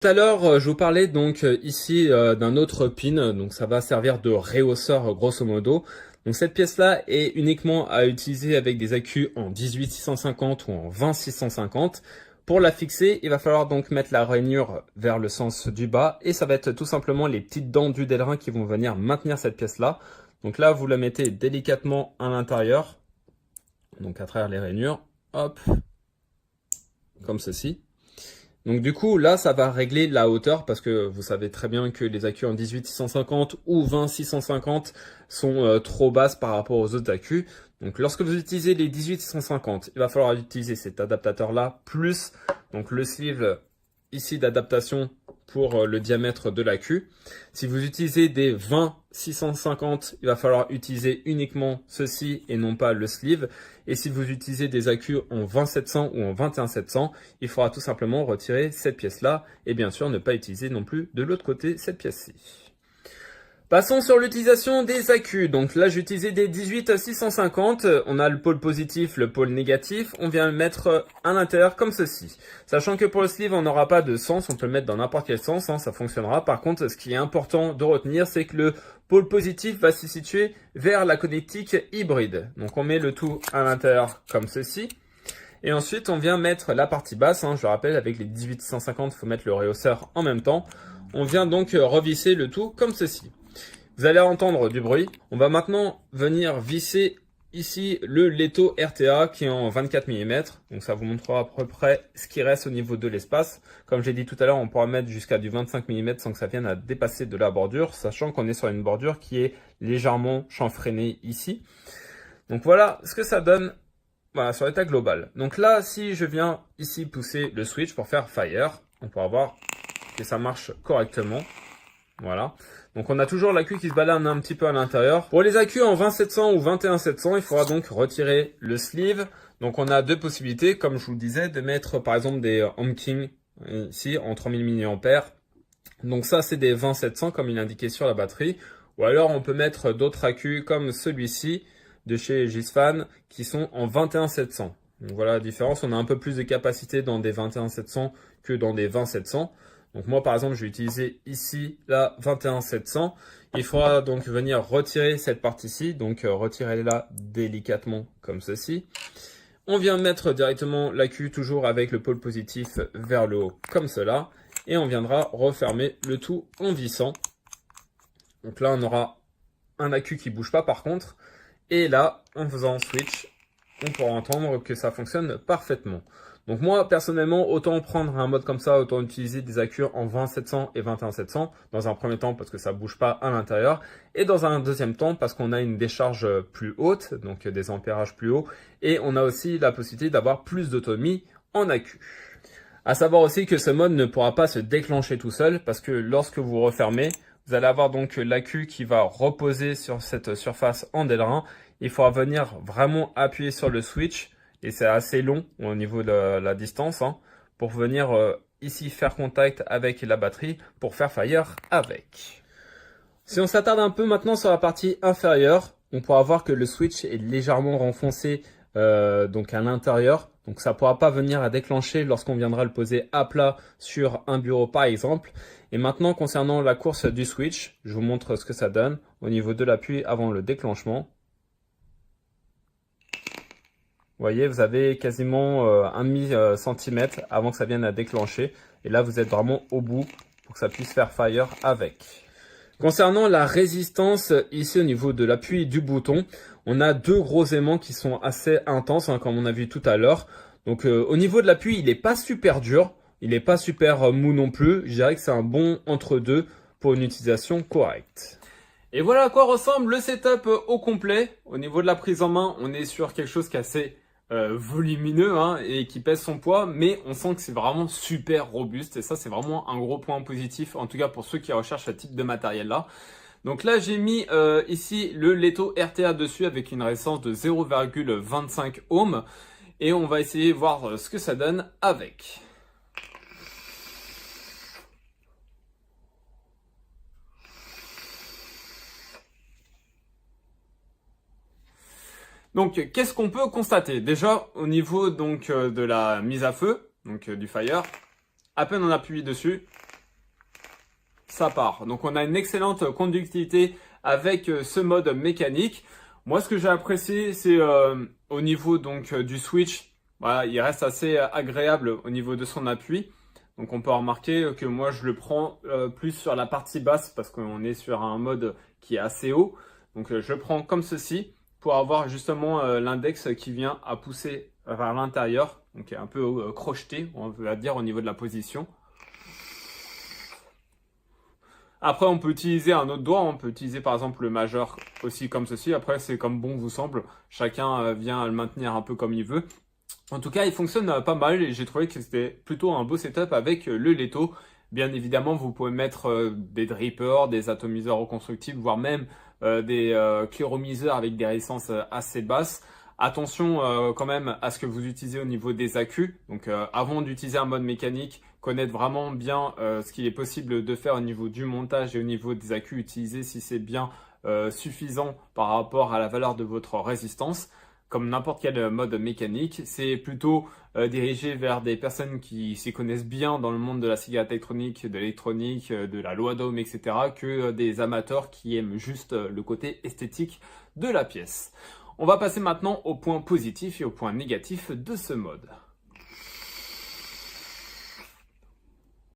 Tout à l'heure, je vous parlais donc ici d'un autre pin, donc ça va servir de rehausseur grosso modo. Donc cette pièce-là est uniquement à utiliser avec des accus en 18-650 ou en 20-650. Pour la fixer, il va falloir donc mettre la rainure vers le sens du bas et ça va être tout simplement les petites dents du Delrin qui vont venir maintenir cette pièce-là. Donc là, vous la mettez délicatement à l'intérieur, donc à travers les rainures, hop, comme ceci. Donc du coup, là, ça va régler la hauteur parce que vous savez très bien que les accus en 18-650 ou 20-650 sont trop basses par rapport aux autres accus. Donc lorsque vous utilisez les 18-650, il va falloir utiliser cet adaptateur-là plus donc le sleeve ici d'adaptation pour le diamètre de l'accu. Si vous utilisez des 20-650, il va falloir utiliser uniquement ceci et non pas le sleeve. Et si vous utilisez des accus en 20-700 ou en 21-700, il faudra tout simplement retirer cette pièce-là et bien sûr ne pas utiliser non plus de l'autre côté cette pièce-ci. Passons sur l'utilisation des accus. Donc là, j'ai utilisé des 18-650. On a le pôle positif, le pôle négatif. On vient le mettre à l'intérieur comme ceci. Sachant que pour le sleeve, on n'aura pas de sens. On peut le mettre dans n'importe quel sens, hein, ça fonctionnera. Par contre, ce qui est important de retenir, c'est que le pôle positif va se situer vers la connectique hybride. Donc on met le tout à l'intérieur comme ceci. Et ensuite, on vient mettre la partie basse. Hein, je le rappelle, avec les 18-150, il faut mettre le rehausseur en même temps. On vient donc revisser le tout comme ceci. Vous allez entendre du bruit. On va maintenant venir visser ici le Leto RTA qui est en 24 mm. Donc ça vous montrera à peu près ce qui reste au niveau de l'espace. Comme j'ai dit tout à l'heure, on pourra mettre jusqu'à du 25 mm sans que ça vienne à dépasser de la bordure, sachant qu'on est sur une bordure qui est légèrement chanfreinée ici. Donc voilà ce que ça donne. Voilà, sur l'état global. Donc là, si je viens ici pousser le switch pour faire fire, on pourra voir que ça marche correctement. Voilà. Donc on a toujours l'accu qui se balade un petit peu à l'intérieur. Pour les accus en 20-700 ou 21-700, il faudra donc retirer le sleeve. Donc on a deux possibilités, comme je vous le disais, de mettre par exemple des Home King ici en 3000 mAh. Donc ça c'est des 20-700 comme il est indiqué sur la batterie. Ou alors on peut mettre d'autres accus comme celui-ci de chez Gisfan qui sont en 21-700. Donc voilà la différence, on a un peu plus de capacité dans des 21-700 que dans des 20-700. Donc moi par exemple je vais utiliser ici la 21-700. Il faudra donc venir retirer cette partie-ci, donc retirez-la délicatement comme ceci. On vient mettre directement l'accu toujours avec le pôle positif vers le haut comme cela. Et on viendra refermer le tout en vissant. Donc là on aura un accu qui ne bouge pas par contre. Et là, en faisant switch, on pourra entendre que ça fonctionne parfaitement. Donc moi, personnellement, autant prendre un mode comme ça, autant utiliser des accus en 20-700 et 21-700. Dans un premier temps, parce que ça ne bouge pas à l'intérieur. Et dans un deuxième temps, parce qu'on a une décharge plus haute, donc des ampérages plus hauts. Et on a aussi la possibilité d'avoir plus d'autonomie en accu. À savoir aussi que ce mode ne pourra pas se déclencher tout seul, parce que lorsque vous refermez, vous allez avoir donc l'accu qui va reposer sur cette surface en Delrin. Il faudra venir vraiment appuyer sur le switch et c'est assez long au niveau de la distance hein, pour venir ici faire contact avec la batterie pour faire fire avec. Si on s'attarde un peu maintenant sur la partie inférieure, on pourra voir que le switch est légèrement renfoncé donc à l'intérieur. Donc ça ne pourra pas venir à déclencher lorsqu'on viendra le poser à plat sur un bureau par exemple. Et maintenant concernant la course du switch, je vous montre ce que ça donne au niveau de l'appui avant le déclenchement. Vous voyez, vous avez quasiment un demi-centimètre avant que ça vienne à déclencher. Et là, vous êtes vraiment au bout pour que ça puisse faire fire avec. Concernant la résistance, ici au niveau de l'appui du bouton, on a deux gros aimants qui sont assez intenses, hein, comme on a vu tout à l'heure. Donc au niveau de l'appui, il n'est pas super dur, il n'est pas super mou non plus. Je dirais que c'est un bon entre-deux pour une utilisation correcte. Et voilà à quoi ressemble le setup au complet. Au niveau de la prise en main, on est sur quelque chose qui est assez volumineux hein, et qui pèse son poids, mais on sent que c'est vraiment super robuste et ça c'est vraiment un gros point positif, en tout cas pour ceux qui recherchent ce type de matériel là. Donc là j'ai mis ici le Leto RTA dessus avec une résistance de 0,25 ohms et on va essayer de voir ce que ça donne avec. Donc, qu'est-ce qu'on peut constater? Déjà, au niveau donc de la mise à feu, donc du fire, à peine on appuie dessus, ça part. Donc on a une excellente conductivité avec ce mode mécanique. Moi, ce que j'ai apprécié, c'est au niveau donc du switch, voilà, il reste assez agréable au niveau de son appui. Donc on peut remarquer que moi je le prends plus sur la partie basse parce qu'on est sur un mode qui est assez haut. Donc je le prends comme ceci pour avoir justement l'index qui vient à pousser vers l'intérieur, donc un peu crocheté, on va dire au niveau de la position. Après, on peut utiliser un autre doigt, on peut utiliser par exemple le majeur aussi comme ceci. Après, c'est comme bon vous semble. Chacun vient le maintenir un peu comme il veut. En tout cas, il fonctionne pas mal et j'ai trouvé que c'était plutôt un beau setup avec le Leto. Bien évidemment, vous pouvez mettre des drippers, des atomiseurs reconstructibles, voire même des cléromiseurs avec des résistances assez basses. Attention quand même à ce que vous utilisez au niveau des accus. Donc avant d'utiliser un mode mécanique, connaître vraiment bien ce qu'il est possible de faire au niveau du montage et au niveau des accus utilisés si c'est bien suffisant par rapport à la valeur de votre résistance. Comme n'importe quel mode mécanique, c'est plutôt dirigé vers des personnes qui s'y connaissent bien dans le monde de la cigarette électronique, de l'électronique, de la loi d'Ohm, etc. que des amateurs qui aiment juste le côté esthétique de la pièce. On va passer maintenant au point positif et au point négatif de ce mode.